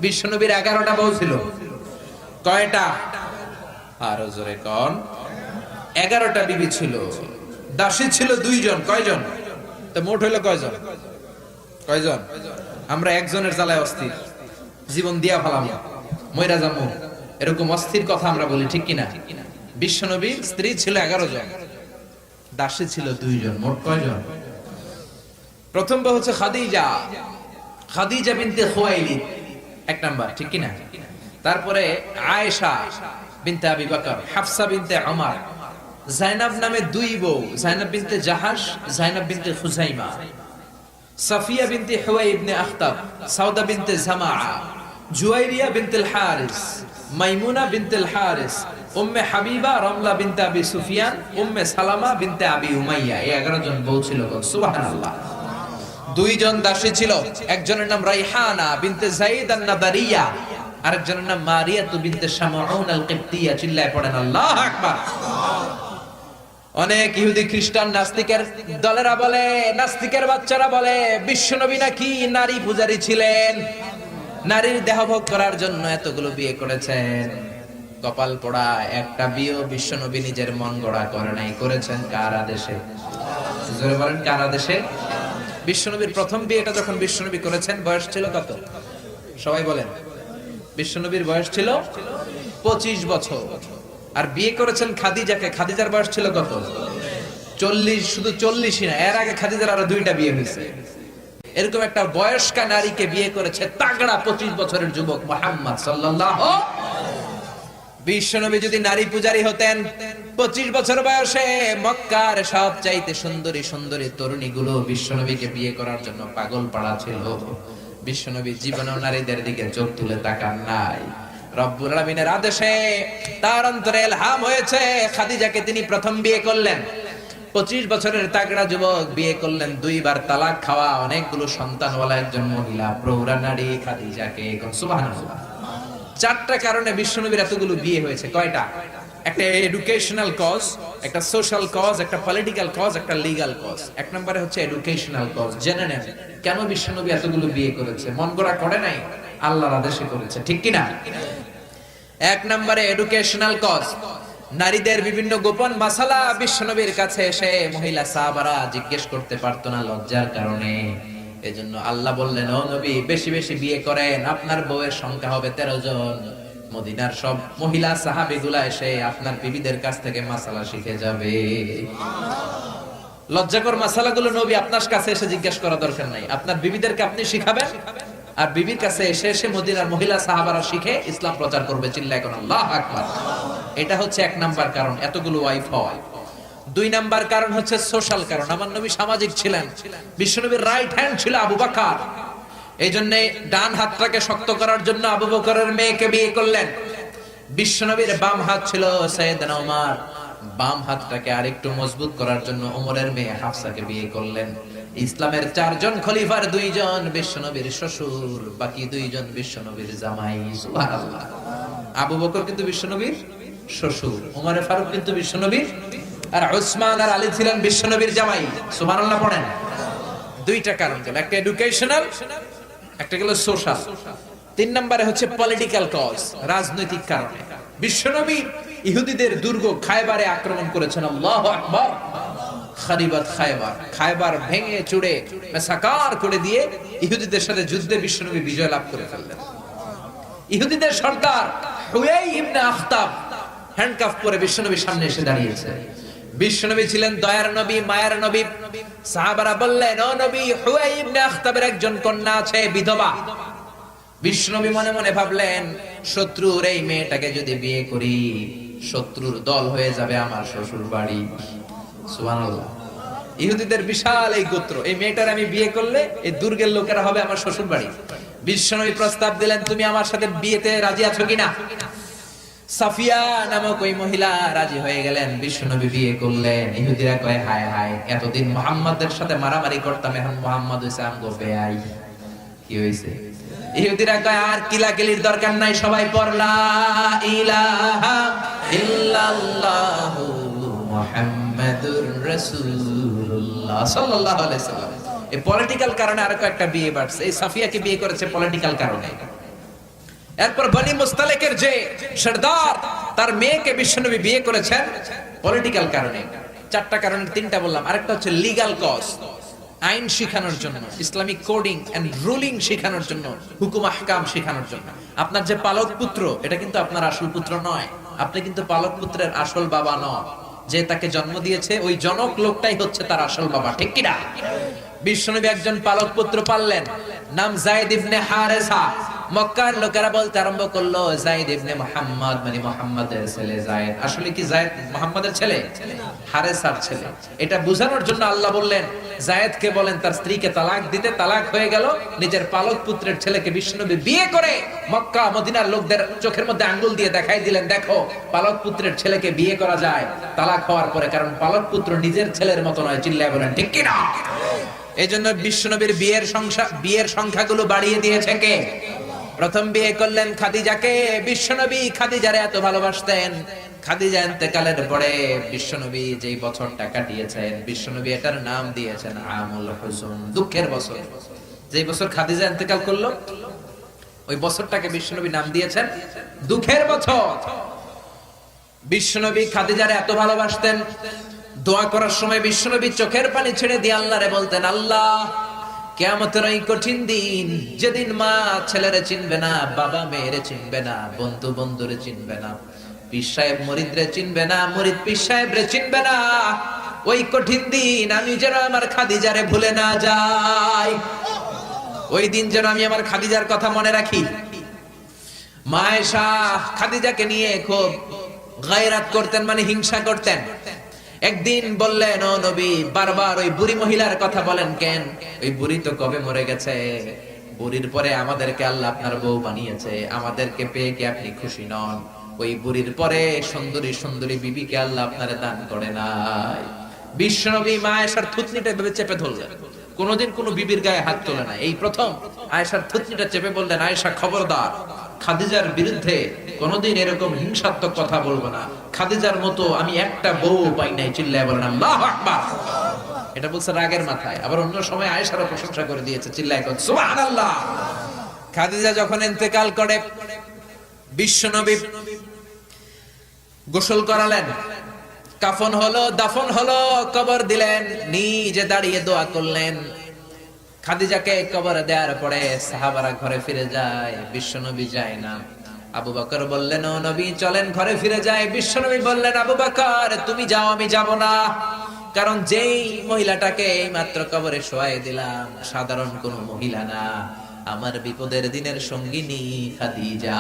বিশ্বনবীর 11টা বউ ছিল। কয়টা? আরো জোরে কোন? 11টা বিবি ছিল। দাসী ছিল 2 জন। কয়জন? তো মোট হইলো কয়জন? কয়জন? আমরা একজনের জ্বালায় অস্থির, জীবন দিয়া ফেলাম, মইরা যাবো, এরকম অস্থির কথা আমরা বলি, ঠিক কিনা? বিশ্বনবীর স্ত্রী ছিল 11 জন, দাসী ছিল 2 জন। মোট কয়জন? প্রথম বউ হচ্ছে খাদিজা, খাদিজা বিনতে খুয়াইলিদ, 1 নাম্বার, ঠিক কিনা? তারপরে আয়েশা বিনতে আবি বকর, হাফসা বিনতে ওমর, জাইনাব নামে 2 বউ, জাইনাব বিনতে জাহাশ, জাইনাব বিনতে খুজাইমা, সাফিয়া বিনতে হুয়াই ইবনে আখতাব, সাউদা বিনতে জামাআ, জুয়াইরিয়া বিনতে হারিস, মাইমুনা বিনতে হারিস, উম্মে হাবিবা রমলা বিনতে আবি সুফিয়ান, উম্মে সালামা বিনতে আবি উমাইয়া। এই 11 জন বউ ছিল। সুবহানাল্লাহ। 2 জন দাসী ছিল। একজনের নাম রাইহানা বিনতে যায়েদ আন-নাদারিয়া, আরেকজনের নাম মারিয়া বিনতে শামউন আল-কিবতিয়া। চিল্লায় পড়েন আল্লাহু আকবার। অনেক ইহুদি খ্রিস্টান নাস্তিকের দলেরা বলে, নাস্তিকের বাচ্চারা বলে বিশ্বনবী নাকি নারী পূজারী ছিলেন, নারীর দেহভোগ করার জন্য এতগুলো বিয়ে করেছেন। কপাল পোড়া, একটা বিয়ে বিশ্বনবী নিজের মন গড়া করে নাই, করেছেন কার আদেশে? জোরে বলেন, কার আদেশে? বিশ্বনবীর প্রথম বিয়েটা যখন বিশ্বনবী করেছেন বয়স ছিল কত? সবাই বলেন। বিশ্বনবীর বয়স ছিল 25 বছর। আর বিয়ে করেছেন খাদিজাকে, খাদিজার বয়স ছিল কত? 40। শুধু 40ই না, এর আগে খাদিজার আরো 2টা বিয়ে হয়েছে। এরকম একটা বয়স্কা নারীকে বিয়ে করেছে তাগড়া 25 বছরের যুবক মুহাম্মদ সাল্লাল্লাহু। বিশ্বনবী যদি নারী পূজারী হতেন, 25 বছর বয়সে মক্কার সবচাইতে সুন্দরী সুন্দরী তরুণীগুলো বিশ্বনবীকে বিয়ে করার জন্য পাগল পাড়া ছিল। বিশ্বনবী জীবনেও নারীদের দিকে চোখ তুলে তাকান নাই। রব্বুল আলামিনের আদেশে তার অন্তরে ইলহাম হয়েছে, খাদিজাকে তিনি প্রথম বিয়ে করলেন। 25 বছরের তাগড়া যুবক বিয়ে করলেন, 2 বার তালাক খাওয়া, অনেকগুলো সন্তানওয়ালা একজন মহিলা, প্রৌঢ়া নারী খাদিজাকে। সুবহানাল্লাহ। 4টা কারণে বিশ্বনবীর এতগুলো বিয়ে হয়েছে। কয়টা? একটা এডুকেশনাল কজ, একটা সোশ্যাল কজ, একটা পলিটিক্যাল কজ, একটা লিগ্যাল কজ। 1 নম্বরে হচ্ছে এডুকেশনাল কজ। জেনে নেন কেন বিশ্বনবী এতগুলো বিয়ে করেছে। মন গড়া করে নাই, আল্লাহর আদেশে করেছে, ঠিক কিনা? 1 নম্বরে এডুকেশনাল কজ। নারীদের বিভিন্ন গোপন মাসালা বিশ্বনবীর কাছে এসে মহিলা সাহাবারা জিজ্ঞেস করতে পারতো না লজ্জার কারণে। এজন্য আল্লাহ বললেন, ও নবী বেশি বেশি বিয়ে করেন, আপনার বউয়ের সংখ্যা হবে 13 জন। মদিনার সব মহিলা সাহাবীগুলা এসে আপনার বিবিদের কাছ থেকে মাসালা শিখে যাবে। লজ্জাকর মাসালাগুলো নবী আপনার কাছে এসে জিজ্ঞেস করা দরকার নাই, আপনার বিবিদেরকে আপনি শিখাবেন, আর বিবির কাছে এসে এসে মদিনার মহিলা সাহাবারা শিখে ইসলাম প্রচার করবে। চিল্লায় কোন আল্লাহু আকবার। এটা হচ্ছে 1 নাম্বার কারণ এতগুলো ওয়াইফ হওয়া। 2 নাম্বার কারণ হচ্ছে সোশ্যাল কারণ। আমার নবী সামাজিক ছিলেন। বিশ্বনবীর রাইট হ্যান্ড ছিল আবু বকর, এই জন্য ডান হাতটাকে শক্ত করার জন্য আবু বকরের মেয়েকে বিয়ে করলেন। বিশ্বনবীর বাম হাত ছিল সাইয়েদনা ওমর, বাম হাতটাকে আরেকটু মজবুত করার জন্য ওমরের মেয়ে হাফসাকে বিয়ে করলেন। ইসলামের 4 জন খলিফার 2 জন বিশ্বনবীর শ্বশুর, বাকি 2 জন বিশ্বনবীর জামাই। সুবহানাল্লাহ। আবু বকর কিন্তু বিশ্বনবীর শ্বশুর, ওমর ফারুক কিন্তু বিশ্বনবীর, আর উসমান আর আলী ছিলেন বিশ্বনবীর জামাই। সুবহানাল্লাহ পড়েন। 2টা কারণ গেল, একটা এডুকেশনাল, একটা গেল সোশ্যাল। 3 নম্বরে হচ্ছে পলিটিক্যাল কজ, রাজনৈতিক কারণে। বিশ্বনবী ইহুদিদের দুর্গ খায়বারে আক্রমণ করেছেন। আল্লাহু আকবার। খারিবাত খায়বার, খায়বার ভেঙে চুড়ে মেসাকার করে দিয়ে ইহুদিদের সাথে যুদ্ধে বিশ্বনবী বিজয় লাভ করে ফেললেন। ইহুদিদের সর্দার হুয়াই ইবনে আখতাব হ্যান্ডকাফ পরে বিশ্বনবীর সামনে এসে দাঁড়িয়েছে। বিশ্বনবী ছিলেন দয়ার নবী, মায়ার নবী। সাহাবারা বললেন, ও নবী, হুয়াই ইবনে আখতাবের একজন কন্যা আছে, বিধবা। বিশ্বনবী মনে মনে ভাবলেন, শত্রুর এই মেয়েটাকে যদি বিয়ে করি, শত্রুর দল হয়ে যাবে আমার শ্বশুর বাড়ি। সুবহানাল্লাহ। ইহুদিদের বিশাল এই গোত্র, এই মেয়েটার আমি বিয়ে করলে এই দুর্গের লোকেরা হবে আমার শ্বশুর বাড়ি। বিশ্বনবী প্রস্তাব দিলেন, তুমি আমার সাথে বিয়েতে রাজি আছো কিনা? সাফিয়া নামক ওই মহিলা রাজি হয়ে গেলেন। বিশ্বনবী বিয়ে করলেন। ইহুদিরা কয়, হায় হায়, এতদিন মুহাম্মাদের সাথে মারামারি করতাম, এখন মুহাম্মদ হইছে আমগো বেয়াই। কি হইছে? ইহুদিরা কয়, আর কিলাকিলির দরকার নাই, সবাই পড় লা ইলাহা ইল্লাল্লাহু মুহাম্মাদুর রাসূলুল্লাহ সাল্লাল্লাহু আলাইহি সাল্লাম। এই পলিটিক্যাল কারণে আরো একটা বিয়ে বাড়ছে। এই সাফিয়াকে বিয়ে করেছে পলিটিক্যাল কারণে। এরপর বনি মুস্তালিকের যে সরদার, তার মেয়েকে বিশ্বনবী বিয়ে করেছেন পলিটিক্যাল কারণে। চারটা কারণে তিনটা বললাম, আরেকটা হচ্ছে লিগ্যাল কজ, আইন শিখানোর জন্য, ইসলামিক কোডিং এন্ড রুলিং শিখানোর জন্য, হুকুম আহকাম শিখানোর জন্য। আপনার যে পালক পুত্র, এটা কিন্তু আপনার আসল পুত্র নয়, আপনি কিন্তু পালক পুত্রের আসল বাবা নন। যে তাকে জন্ম দিয়েছে ওই জনক লোকটাই হচ্ছে তার আসল বাবা, ঠিক কিনা? বিশ্বনবী একজন পালক পুত্র পাললেন, নাম যায়েদ ইবনে হারেসা। মক্কার লোকেরা বলতে আরম্ভ করলো যায়েদ ইবনে মুহাম্মদ, মানে মুহাম্মাদের ছেলে যায়েদ। আসলে কি যায়েদ মুহাম্মাদের ছেলে? হারেসার ছেলে। এটা বোঝানোর জন্য আল্লাহ বললেন যায়েদকে বলেন তার স্ত্রীকে তালাক দিতে। তালাক হয়ে গেল, নিজের পালক পুত্রের ছেলেকে বিশ্বনবী বিয়ে করে মক্কা মদিনার লোকদের চোখের মধ্যে আঙ্গুল দিয়ে দেখাই দিলেন, দেখো পালক পুত্রের ছেলেকে বিয়ে করা যায় তালাক হওয়ার পরে, কারণ পালক পুত্র নিজের ছেলের মতো নয়। চিল্লায় বলেন ঠিক কিনা? এই জন্য বিশ্বনবীর বিয়ের সংখ্যাগুলো বাড়িয়ে দিয়েছে কে? প্রথম বিয়ে করলেন খাদিজাকে। বিশ্বনবী খাদিজারে এত ভালোবাসতেন, খাদিজা ইন্তেকালের পরে বিশ্বনবী যেই বছরটা কাটিয়েছেন, বিশ্বনবী এটার নাম দিয়েছেন আমুল হুজুন, দুঃখের বছর। যেই বছর খাদিজা ইন্তেকাল করলো ওই বছরটাকে বিশ্বনবী নাম দিয়েছেন দুঃখের বছর। বিশ্বনবী খাদিজারে এত ভালোবাসতেন, দোয়া করার সময় বিশ্বনবী চোখের পানি ছেড়ে দিয়ে আল্লাহরে বলতেন, আল্লাহ কিয়ামতের ওই কঠিন দিন, যেদিন মা ছেলেরে চিনবে না, বাবা মেয়েরে চিনবে না, বন্ধু বন্ধুরে চিনবে না, পীর সাহেব মুরিদরে চিনবে না, মুরিদ পীর সাহেবরে চিনবে না, ওই কঠিন দিন আমি যেন আমার খাদিজারে ভুলে না যাই, ওই দিন যেন আমি আমার খাদিজার কথা মনে রাখি। মা আয়েশা খাদিজাকে নিয়ে খুব গায়রাত করতেন, মানে হিংসা করতেন। একদিন বললেন, ও নবী, বারবার ওই বুড়ি মহিলার কথা বলেন কেন? ওই বুড়ি তো কবে মরে গেছে, বুড়ির পরে আমাদেরকে আল্লাহ আপনার বউ বানিয়েছে, আমাদেরকে পেয়ে কি আপনি খুশি নন? ওই বুড়ির পরে সুন্দরী সুন্দরী বিবিকে আল্লাহ আপনারে দান করে নাই। বিশ্বনবী মা আয়েশার থুতনিটা ভেবে চেপে ধরলেন, কোনোদিন কোনো বিবির গায়ে হাত তোলে না, এই প্রথম আয়েশার থুতনিটা চেপে বললেন, আয়েশা খবরদার, খাদিজার বিরুদ্ধে কোনোদিন এরকম হিংসাত্মক কথা বলবো না, খাদিজার মতো আমি একটা বউ পাই নাই। চিল্লায় বলেন আল্লাহু আকবার। এটা বলছে রাগের মাথায়। আবার অন্য সময় আয়েশারও প্রশংসা করে দিয়েছে, চিল্লায় বলেন সুবহানাল্লাহ। খাদিজা যখন ইন্তেকাল করে বিশ্বনবী গোসল করালেন, কাফন হলো, দাফন হলো, কবর দিলেন, নিজে দাঁড়িয়ে দোয়া করলেন। খাদিজাকে কবরে দেওয়ার পরে সাহাবারা ঘরে ফিরে যায়, বিশ্বনবী যায় না। আবু বকর বললেন, ও নবী চলেন ঘরে ফিরে যায়। বিশ্বনবী বললেন, আবু বকর তুমি যাও, আমি যাব না, কারণ যেই মহিলাটাকে এই মাত্র কবরে শোয়াই দিলাম সাধারণ কোন মহিলা না, আমার বিপদের দিনের সঙ্গিনী খাদিজা।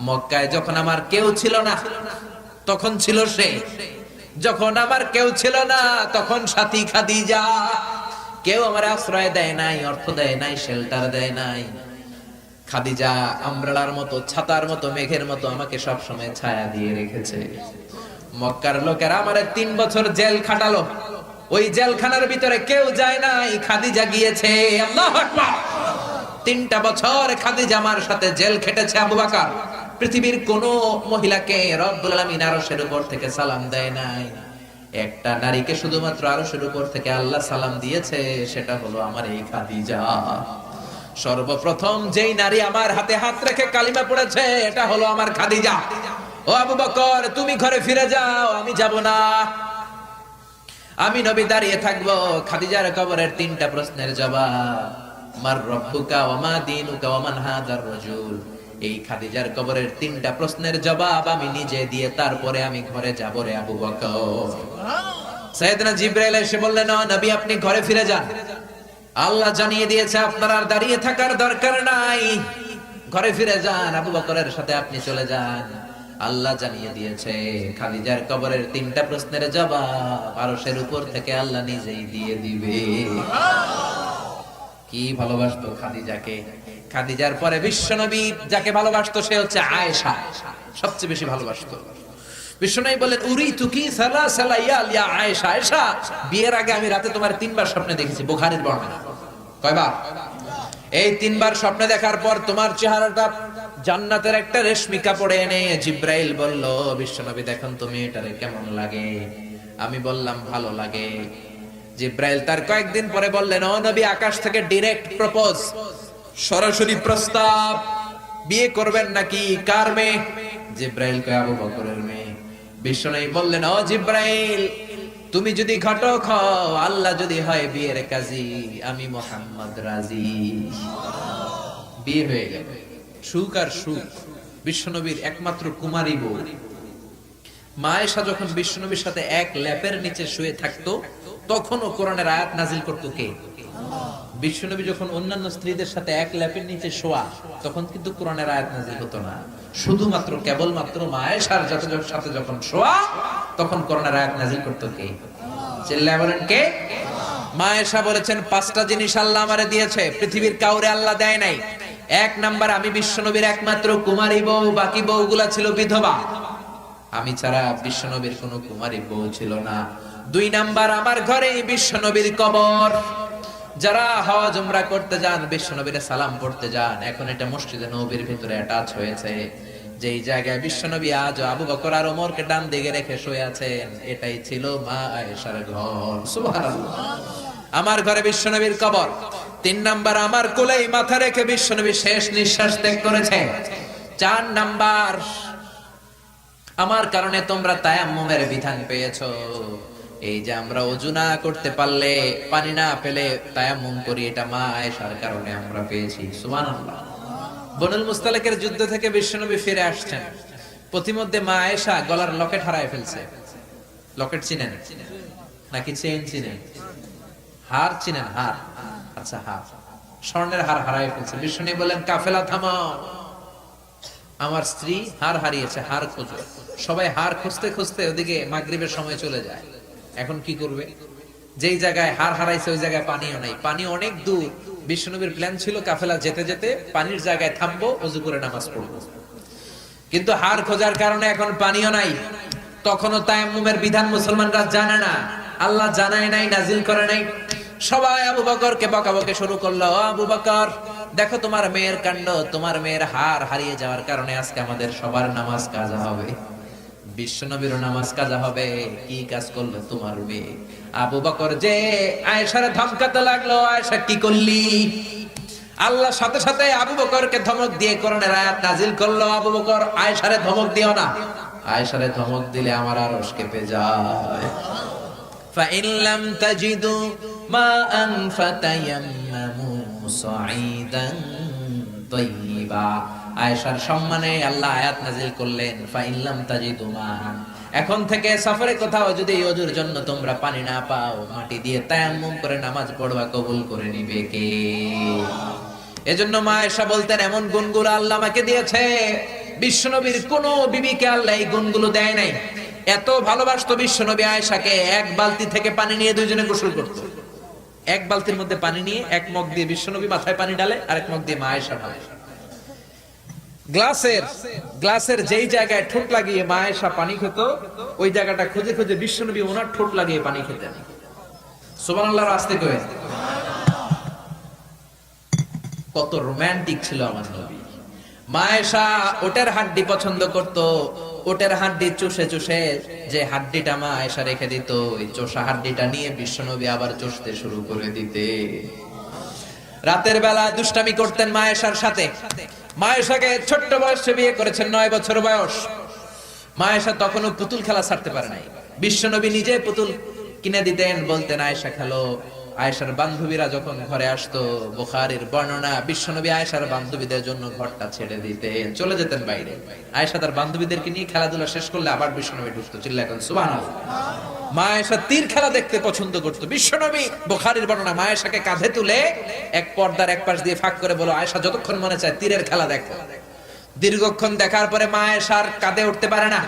মক্কায় যখন আমার কেউ ছিল না তখন ছিল সে, যখন আমার কেউ ছিল না তখন সাথী খাদিজা। কেউ আমার আশ্রয় দেয় নাই, অর্থ দেয় নাই, শেল্টার দেয় নাই, খাদিজা আমব্রেলার মতো, ছাতার মতো, মেঘের মতো আমাকে সব সময় ছায়া দিয়ে রেখেছে। মক্কার লোকেরা আমারে 3 বছর জেল খাটালো, ওই জেলখানার ভিতরে কেউ যায় নাই, খাদিজা গিয়েছে। আল্লাহু আকবার। 3টা বছর খাদিজা আমার সাথে জেল খেটেছে। আবু বকর পৃথিবীর কোন মহিলাকে রব্বুল আলামিন আরশের উপর থেকে সালাম দেয় নাই, একটা নারীকে শুধুমাত্র আরশের উপর থেকে আল্লাহ সালাম দিয়েছে, সেটা হলো আমার এই খাদিজা। সর্বপ্রথম যেই নারী আমার হাতে হাত রেখে কালিমা পড়েছে এটা হলো আমার খাদিজা। ও আবু বকর তুমি ঘরে ফিরে যাও, আমি যাব না, আমি নবী দাঁড়িয়ে থাকবো। খাদিজার কবরের 3টা প্রশ্নের জবাব, মার রব্বুকা ওয়া মা দীনুকা ওয়া মান হাযার রাজুল। এই খাদিজার কবরের 3টা প্রশ্নের জবাব আমি নিজে দিয়ে তারপরে আমি ঘরে যাব রে আবু বকর। সাইয়েদনা জিবরাইল এসে বললেন, ও নবী আপনি ঘরে ফিরে যান, আল্লাহ জানিয়ে দিয়েছে আপনার আর দাঁড়িয়ে থাকার দরকার নাই, ঘরে ফিরে যান, আবু বকরের সাথে আপনি চলে যান। আল্লাহ জানিয়ে দিয়েছে খাদিজার কবরের 3টা প্রশ্নের জবাব আরশের উপর থেকে আল্লাহ নিজেই দিয়ে দিবে। কি ভালোবাসতো খাদিজাকে। খাদিজার পরে বিশ্বনবী যাকে ভালোবাসতো সে হচ্ছে আয়েশা, সবচেয়ে বেশি ভালোবাসতো। বিশ্বনবী বলেন, উরিতু কি সালাসালা ইয়া আয়েশা, আয়েশা বিয়ের আগে আমি রাতে তোমার 3বার স্বপ্নে দেখেছি। বুখারীর বর্ণনা। কয়বার? এই 3বার স্বপ্নে দেখার পর তোমার চেহারাটা জান্নাতের একটা রেশমি কাপড়ে এনে জিবরাইল বলল, বিশ্বনবী দেখুন তুমি এটারে কেমন লাগে? আমি বললাম ভালো লাগে। জিবরাইল তার কয়েকদিন পরে বললেন, ও নবী আকাশ থেকে ডাইরেক্ট প্রপোজ, সরাসরি প্রস্তাব, বিয়ে করবেন নাকি? কার মেয়ে? জিব্রাইল কয় আবু বকরের মেয়ে। বিশ্বনবী বললেন, ও জিব্রাইল, তুমি যদি ঘটক হও, আল্লাহ যদি হয় বিয়ের কাজী, আমি মুহাম্মদ রাজি। বিয়ে হয়ে গেল, সুখ আর সুখ। বিশ্বনবীর একমাত্র কুমারী বউ মা আয়েশা যখন বিশ্বনবীর সাথে এক ল্যাপের নিচে শুয়ে থাকতো, তখনও কোরআনের আয়াত নাজিল করতো কে? বিশ্বনবী যখন অন্যান্য স্ত্রীদের সাথে এক ল্যাপের নিচে শোয়া, তখন কিন্তু কোরআনের আয়াত নাজিল হতো না। শুধুমাত্র কেবলমাত্র মা আয়েশার সাথে যখন শোয়া, তখন কোরআনের আয়াত নাজিল করতো কে? চিল্লায় বলেন কে? মা আয়েশা বলেছেন, 5টা জিনিস আল্লাহ আমারে দিয়েছে, পৃথিবীর কাউরে আল্লাহ দেয় নাই। 1 নাম্বার, আমি বিশ্বনবীর একমাত্র কুমারী বউ, বাকি বউগুলা ছিল বিধবা। আমি ছাড়া বিশ্বনবীর কোনো কুমারী বউ ছিল না। 2 নাম্বার, আমার ঘরে বিশ্বনবীর কবর। যারা হজ উমরা করতে যান, বিশ্বনবীর সালাম পড়তে যান, এখন এটা মসজিদে নববীর ভিতরে অ্যাটাচ হয়েছে। যেই জায়গায় বিশ্বনবী আজ আবু বকর আর ওমরকে ডান দিকে রেখে শুয়ে আছেন, এটাই ছিল মা আয়েশার ঘর। সুবহানাল্লাহ। আমার ঘরে বিশ্বনবীর কবর। 3 নাম্বার, আমার কোলেই মাথা রেখে বিশ্বনবী শেষ নিঃশ্বাস ত্যাগ করেছে। 4 নাম্বার, আমার কারণে তোমরা তায়াম্মুমের বিধান পেয়েছো। এই যে আমরা ওযু না করতে পারলে, পানি না পেলে তায়াম্মুম করি, এটা মা আয়েশার কারণে আমরা পেয়েছি। সুবহানাল্লাহ। বনুল মুস্তালিকের যুদ্ধ থেকে বিশ্বনবী ফিরে আসছেন, পথিমধ্যে মা আয়েশা গলার লকেট হারায় ফেলছে। লকেট চিনেন নাকি চেইন চিনেন? হার চিনেন? হার, আচ্ছা হার, স্বর্ণের হার হারায় ফেলছে। বিশ্বনবী বলেন, কাফেলা থামাও, আমার স্ত্রী হার হারিয়েছে, হার খোঁজো। সবাই হার খুঁজতে খুঁজতে ওদিকে মাগরিবের সময় চলে যায়। এখন কি করবে? যেই জায়গায় হার হারাইছে ওই জায়গায় পানিও নাই, পানি অনেক দূর। বিশ্বনবীর প্ল্যান ছিল কাফেলা যেতে যেতে পানির জায়গায় থামবো, ওযু করে নামাজ পড়বো। কিন্তু হার খোঁজার কারণে এখন পানিও নাই। তখনও তায়াম্মুমের বিধান মুসলমানরা জানে না, আল্লাহ জানায় নাই, নাজিল করে নাই। সবাই আবু বকরকে বকাবকি শুরু করলো, আবু বকর দেখো তোমার মেয়ের কাণ্ড, তোমার মেয়ের হার হারিয়ে যাওয়ার কারণে আজকে আমাদের সবার নামাজ কাজা হবে, বিশ্বনবীর নামাজ কাজা হবে। কি কাজ করলো তোমার মেয়ে? আবু বকর যে আয়েশারে ধমকাতে লাগলো, আয়েশা কি করলি? আল্লাহ সাথে সাথে আবু বকরকে ধমক দিয়ে কোরআনের আয়াত নাজিল করলো, আবু বকর আয়েশারে ধমক দিও না, আয়েশারে ধমক দিলে আমার আরশ কেঁপে যায়। ফাইন লাম তাজিদু মাআন ফাতায়াম্মামু সাঈদান তাইয়্যিবা। আয়েশার সম্মানে আল্লাহ আয়াত নাজিল করলেন, ফাইন লাম তাজিদু মাআন, এখন থেকে সফরে কোথাও যদি ওযুর জন্য তোমরা পানি না পাও, মাটি দিয়ে তায়াম্মুম করে নামাজ পড়বা, কবুল করে নিবে কে? এজন্য মা আয়েশা বলতেন, এমন গুণগুলো আল্লাহ আমাকে দিয়েছে, বিশ্বনবীর কোন বিবিকে আল্লাহ এই গুণগুলো দেয় নাই। এত ভালোবাসতো বিশ্বনবী আয়েশাকে, 1 বালতি থেকে পানি নিয়ে দুইজনে গোসল করত। 1 বালতির মধ্যে পানি নিয়ে 1 মগ দিয়ে বিশ্বনবী মাথায় পানি ঢালে, আর 1 মগ দিয়ে মা আয়েশা ঢালে। গ্লাসের যেই জায়গায় ঠোঁট লাগিয়ে মা আয়েশা পানি খেত, ওই জায়গাটা খুঁজে খুঁজে বিশ্বনবী ওনার ঠোঁট লাগিয়ে পানি খেতেন। সুবহানাল্লাহ। আস্তে কই, কত রোমান্টিক ছিল আমার নবী। মা আয়েশা ওটের হাড্ডি পছন্দ করত, ওটের হাড্ডি চুষে চুষে যে হাড্ডিটা মা আয়েশা রেখে দিত, ওই চোষা হাড্ডিটা নিয়ে বিশ্বনবী আবার চুষতে শুরু করে দিতে। রাতের বেলা দুষ্টামি করতেন মা আয়েশার সাথে। মা আয়েশাকে ছোট্ট বয়সে বিয়ে করেছেন, 9 বছর বয়স। মা আয়েশা তখনও পুতুল খেলা ছাড়তে পারে নাই। বিশ্বনবী নিজে পুতুল কিনে দিতেন, বলতেন আয়েশা খেলো। আয়েশার বান্ধবীরা যখন ঘরে আসতো, বুখারীর বর্ণনা, বিশ্বনবী আয়েশার বান্ধবীদের জন্য ঘরটা ছেড়ে দিতেন, চলে যেতেন বাইরে। আয়েশা তার বান্ধবীদেরকে নিয়ে খেলাধুলা শেষ করলে আবার বিশ্বনবী ঢুকতো। চিল্লায় এখন সুবহানাল্লাহ। মা আয়েশা তীর খেলা দেখতে পছন্দ করতো। বিশ্বনবী, বুখারীর বর্ণনা, মা আয়েশাকে কাঁধে তুলে এক পর্দার এক পাশ দিয়ে ফাঁক করে বলো, আয়েশা যতক্ষণ মনে চায় তীরের খেলা দেখো। দীর্ঘক্ষণ দেখার পরে মা আয়েশার কাঁধে উঠতে পারে না।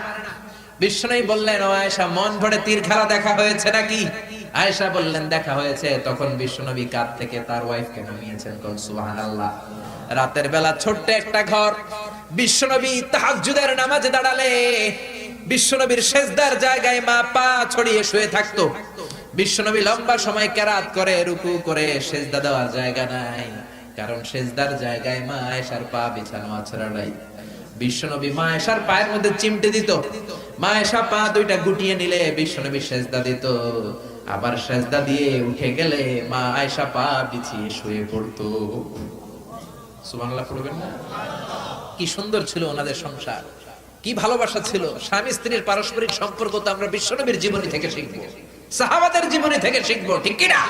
বিশ্বনবী বললেন, ও আয়েশা, মন ভরে তীর খেলা দেখা হয়েছে নাকি? আয়েশা বললেন, দেখা হয়েছে। তখন বিশ্বনবী কাঁধ থেকে তার ওয়াইফকে নামিয়েছেন। সুবহানাল্লাহ। রাতের বেলা ছোট্ট একটা ঘর, বিশ্বনবী তাহাজ্জুদের নামাজে দাঁড়ালে বিশ্বনবীর সেজদার জায়গায় মা পা ছড়িয়ে শুয়ে থাকতো। বিশ্বনবী লম্বা সময় কেরাত করে, রুকু করে, সেজদা দেওয়ার জায়গা নাই, কারণ সেজদার জায়গায় মা আয়েশার পা বিছানো আছড়াই। বিশ্বনবী মা আয়েশার পায়ের মধ্যে চিমটে দিত। মা আয়েশা পা দুইটা গুটিয়ে নিলে বিশ্বনবী সেজদা দিত। আবার সেজদা দিয়ে উঠে গেলে মা আয়েশা পা বিছিয়ে শুয়ে পড়তো। সুবহানাল্লাহ পড়বেন না? কি সুন্দর ছিল ওনাদের সংসার, কি ভালোবাসা ছিল। স্বামী স্ত্রীর পারস্পরিক সম্পর্ক তো আমরা বিশ্বনবীর জীবনী থেকে শিখবো, সাহাবাদের জীবনী থেকে শিখবো, ঠিক কিনা?